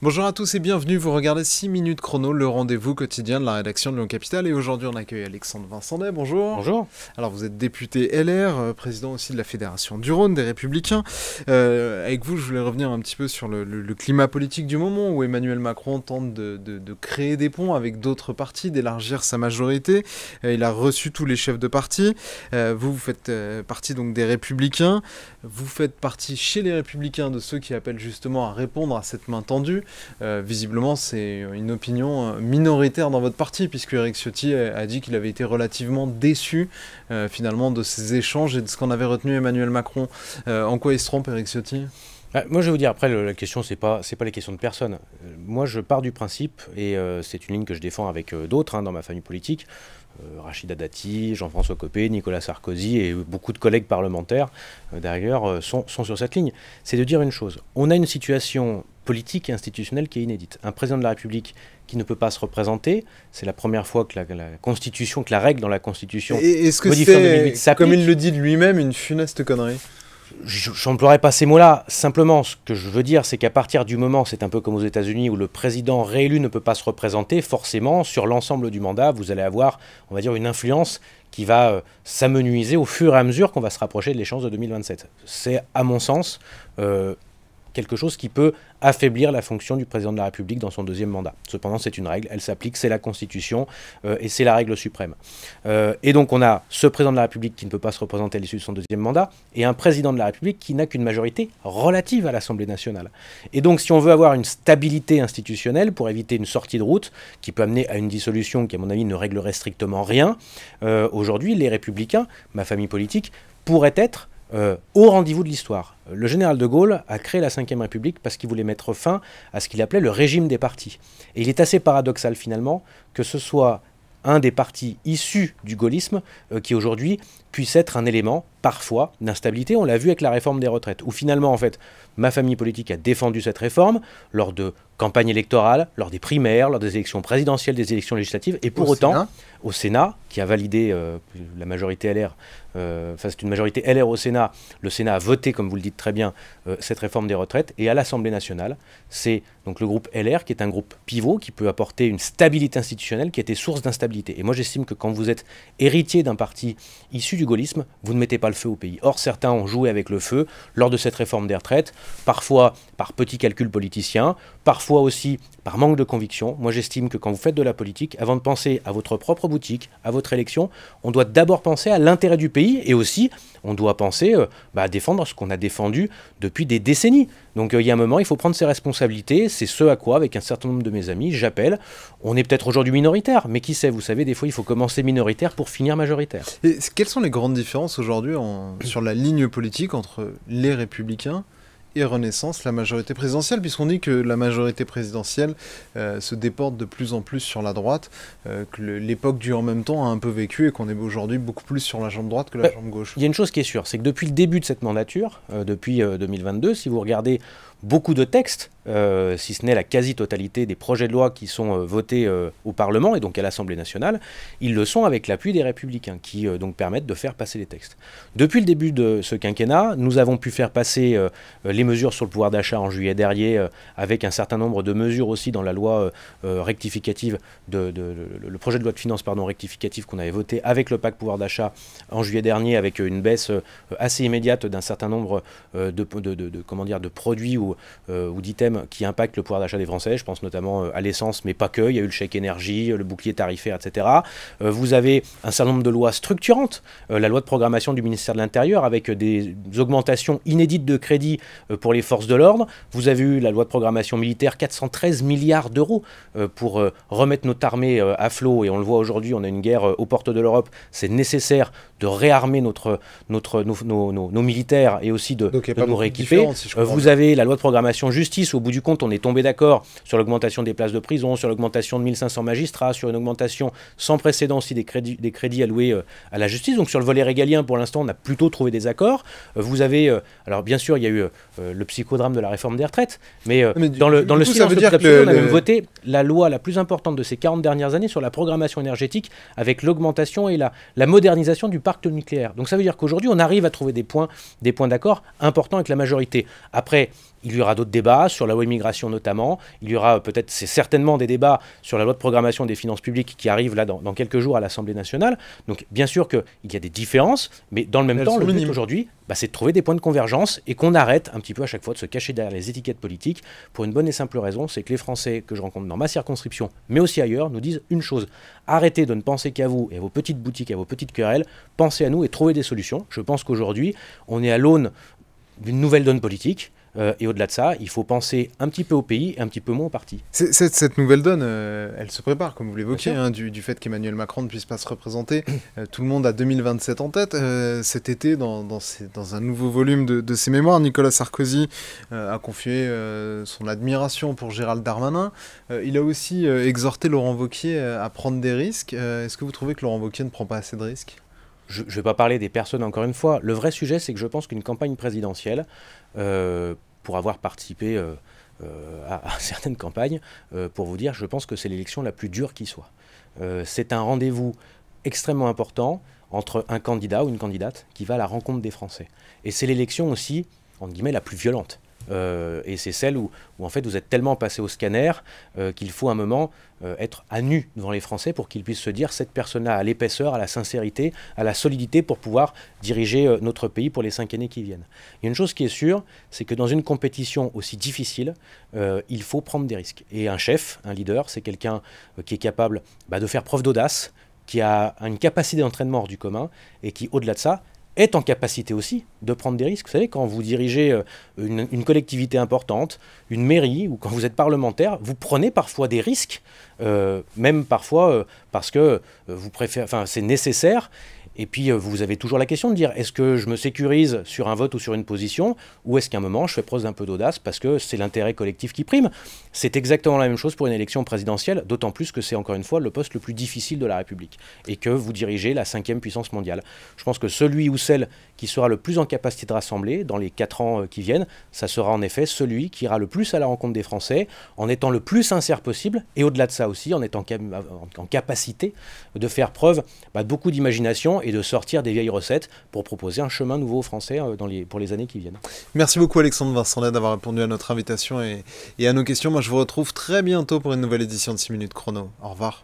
Bonjour à tous et bienvenue, vous regardez 6 minutes chrono, le rendez-vous quotidien de la rédaction de Lyon Capital. Et aujourd'hui on accueille Alexandre Vincendet, bonjour. Bonjour. Alors vous êtes député LR, président aussi de la Fédération du Rhône, des Républicains. Avec vous je voulais revenir un petit peu sur le climat politique du moment où Emmanuel Macron tente de créer des ponts avec d'autres partis, d'élargir sa majorité. Il a reçu tous les chefs de parti. Vous faites partie donc des Républicains. Vous faites partie chez les Républicains de ceux qui appellent justement à répondre à cette main tendue. Visiblement, c'est une opinion minoritaire dans votre parti, puisque Éric Ciotti a dit qu'il avait été relativement déçu finalement de ces échanges et de ce qu'en avait retenu Emmanuel Macron. En quoi il se trompe, Éric Ciotti ? Moi, je vais vous dire, après, la question, c'est pas les questions de personne. Moi, je pars du principe, et c'est une ligne que je défends avec d'autres dans ma famille politique, Rachida Dati, Jean-François Copé, Nicolas Sarkozy et beaucoup de collègues parlementaires, d'ailleurs, sont sur cette ligne. C'est de dire une chose. On a une situation politique et institutionnelle qui est inédite. Un président de la République qui ne peut pas se représenter, c'est la première fois que la Constitution, que la règle dans la Constitution est-ce que modifiée en 2008 s'applique. Comme il le dit de lui-même, une funeste connerie? Je n'emploierai pas ces mots-là. Simplement, ce que je veux dire, c'est qu'à partir du moment, c'est un peu comme aux États-Unis, où le président réélu ne peut pas se représenter, forcément, sur l'ensemble du mandat, vous allez avoir, on va dire, une influence qui va s'amenuiser au fur et à mesure qu'on va se rapprocher de l'échéance de 2027. C'est, à mon sens, quelque chose qui peut affaiblir la fonction du président de la République dans son deuxième mandat. Cependant, c'est une règle, elle s'applique, c'est la Constitution et c'est la règle suprême. Et donc on a ce président de la République qui ne peut pas se représenter à l'issue de son deuxième mandat et un président de la République qui n'a qu'une majorité relative à l'Assemblée nationale. Et donc si on veut avoir une stabilité institutionnelle pour éviter une sortie de route qui peut amener à une dissolution qui à mon avis ne réglerait strictement rien, aujourd'hui les Républicains, ma famille politique, pourraient être au rendez-vous de l'histoire. Le général de Gaulle a créé la Ve République parce qu'il voulait mettre fin à ce qu'il appelait le régime des partis. Et il est assez paradoxal finalement que ce soit un des partis issus du gaullisme qui aujourd'hui puisse être un élément parfois d'instabilité. On l'a vu avec la réforme des retraites, où finalement en fait ma famille politique a défendu cette réforme lors de campagnes électorales, lors des primaires, lors des élections présidentielles, des élections législatives, et pour autant au Sénat, qui a validé la majorité LR, enfin c'est une majorité LR au Sénat, le Sénat a voté, comme vous le dites très bien, cette réforme des retraites, et à l'Assemblée nationale, c'est donc le groupe LR qui est un groupe pivot, qui peut apporter une stabilité institutionnelle qui était source d'instabilité. Et moi j'estime que quand vous êtes héritier d'un parti issu du gaullisme, vous ne mettez pas le feu au pays. Or certains ont joué avec le feu lors de cette réforme des retraites, parfois par petits calculs politiciens, parfois aussi par manque de conviction. Moi j'estime que quand vous faites de la politique, avant de penser à votre propre boutique, à votre élection, on doit d'abord penser à l'intérêt du pays et aussi on doit penser à défendre ce qu'on a défendu depuis des décennies. Donc il y a un moment, il faut prendre ses responsabilités. C'est ce à quoi, avec un certain nombre de mes amis, j'appelle. On est peut-être aujourd'hui minoritaire, mais qui sait, vous savez, des fois il faut commencer minoritaire pour finir majoritaire. Et quelles sont les grandes différences aujourd'hui sur la ligne politique entre les Républicains et Renaissance, la majorité présidentielle, puisqu'on dit que la majorité présidentielle se déporte de plus en plus sur la droite, que l'époque du en même temps a un peu vécu et qu'on est aujourd'hui beaucoup plus sur la jambe droite que la jambe gauche. Il y a une chose qui est sûre, c'est que depuis le début de cette mandature, depuis 2022, si vous regardez beaucoup de textes, si ce n'est la quasi-totalité des projets de loi qui sont votés au Parlement et donc à l'Assemblée nationale, ils le sont avec l'appui des Républicains qui donc permettent de faire passer les textes. Depuis le début de ce quinquennat, nous avons pu faire passer les mesures sur le pouvoir d'achat en juillet dernier avec un certain nombre de mesures aussi dans la loi rectificative, le projet de loi de finances rectificative qu'on avait voté avec le pacte pouvoir d'achat en juillet dernier avec une baisse assez immédiate d'un certain nombre de produits ou d'items qui impactent le pouvoir d'achat des Français. Je pense notamment à l'essence, mais pas que. Il y a eu le chèque énergie, le bouclier tarifaire, etc. Vous avez un certain nombre de lois structurantes. La loi de programmation du ministère de l'Intérieur avec des augmentations inédites de crédits pour les forces de l'ordre. Vous avez eu la loi de programmation militaire, 413 milliards d'euros pour remettre notre armée à flot. Et on le voit aujourd'hui, on a une guerre aux portes de l'Europe. C'est nécessaire de réarmer nos militaires et aussi de nous rééquiper. Vous avez la loi de programmation justice. Au bout du compte, on est tombé d'accord sur l'augmentation des places de prison, sur l'augmentation de 1500 magistrats, sur une augmentation sans précédent aussi des crédits alloués à la justice. Donc sur le volet régalien, pour l'instant, on a plutôt trouvé des accords. Vous avez, alors bien sûr, il y a eu le psychodrame de la réforme des retraites, mais dans le silence le plus absolu, on a même voté la loi la plus importante de ces 40 dernières années sur la programmation énergétique avec l'augmentation et la modernisation du parc nucléaire. Donc ça veut dire qu'aujourd'hui, on arrive à trouver des points d'accord importants avec la majorité. Après, Il y aura d'autres débats sur la loi immigration notamment. Il y aura peut-être, c'est certainement des débats sur la loi de programmation des finances publiques qui arrive là dans quelques jours à l'Assemblée nationale. Donc bien sûr qu'il y a des différences, mais dans le même temps, le but aujourd'hui, c'est de trouver des points de convergence et qu'on arrête un petit peu à chaque fois de se cacher derrière les étiquettes politiques pour une bonne et simple raison, c'est que les Français que je rencontre dans ma circonscription, mais aussi ailleurs, nous disent une chose. Arrêtez de ne penser qu'à vous et à vos petites boutiques, à vos petites querelles. Pensez à nous et trouvez des solutions. Je pense qu'aujourd'hui, on est à l'aune d'une nouvelle donne politique. Et au-delà de ça, il faut penser un petit peu au pays et un petit peu moins au parti. Cette nouvelle donne, elle se prépare, comme vous l'évoquiez, du fait qu'Emmanuel Macron ne puisse pas se représenter. Tout le monde a 2027 en tête. Cet été, dans un nouveau volume de ses mémoires, Nicolas Sarkozy a confié son admiration pour Gérald Darmanin. Il a aussi exhorté Laurent Wauquiez à prendre des risques. Est-ce que vous trouvez que Laurent Wauquiez ne prend pas assez de risques ? Je ne vais pas parler des personnes encore une fois. Le vrai sujet, c'est que je pense qu'une campagne présidentielle, pour avoir participé à certaines campagnes, pour vous dire, je pense que c'est l'élection la plus dure qui soit. C'est un rendez-vous extrêmement important entre un candidat ou une candidate qui va à la rencontre des Français. Et c'est l'élection aussi, entre guillemets, la plus violente. Et c'est celle où en fait vous êtes tellement passé au scanner qu'il faut un moment être à nu devant les Français pour qu'ils puissent se dire cette personne-là a l'épaisseur, a la sincérité, a la solidité pour pouvoir diriger notre pays pour les 5 années qui viennent. Il y a une chose qui est sûre, c'est que dans une compétition aussi difficile, il faut prendre des risques. Et un chef, un leader, c'est quelqu'un qui est capable de faire preuve d'audace, qui a une capacité d'entraînement hors du commun et qui, au-delà de ça, est en capacité aussi de prendre des risques. Vous savez, quand vous dirigez une collectivité importante, une mairie, ou quand vous êtes parlementaire, vous prenez parfois des risques, même parfois parce que c'est nécessaire. Et puis, vous avez toujours la question de dire, est-ce que je me sécurise sur un vote ou sur une position, ou est-ce qu'à un moment, je fais preuve d'un peu d'audace parce que c'est l'intérêt collectif qui prime? C'est exactement la même chose pour une élection présidentielle, d'autant plus que c'est encore une fois le poste le plus difficile de la République, et que vous dirigez la 5e puissance mondiale. Je pense que celui ou celle qui sera le plus en capacité de rassembler dans les 4 ans qui viennent, ça sera en effet celui qui ira le plus à la rencontre des Français, en étant le plus sincère possible, et au-delà de ça aussi, en étant en capacité de faire preuve de beaucoup d'imagination et de sortir des vieilles recettes pour proposer un chemin nouveau aux Français pour les années qui viennent. Merci beaucoup Alexandre Vincenlet d'avoir répondu à notre invitation et à nos questions. Moi je vous retrouve très bientôt pour une nouvelle édition de 6 minutes chrono. Au revoir.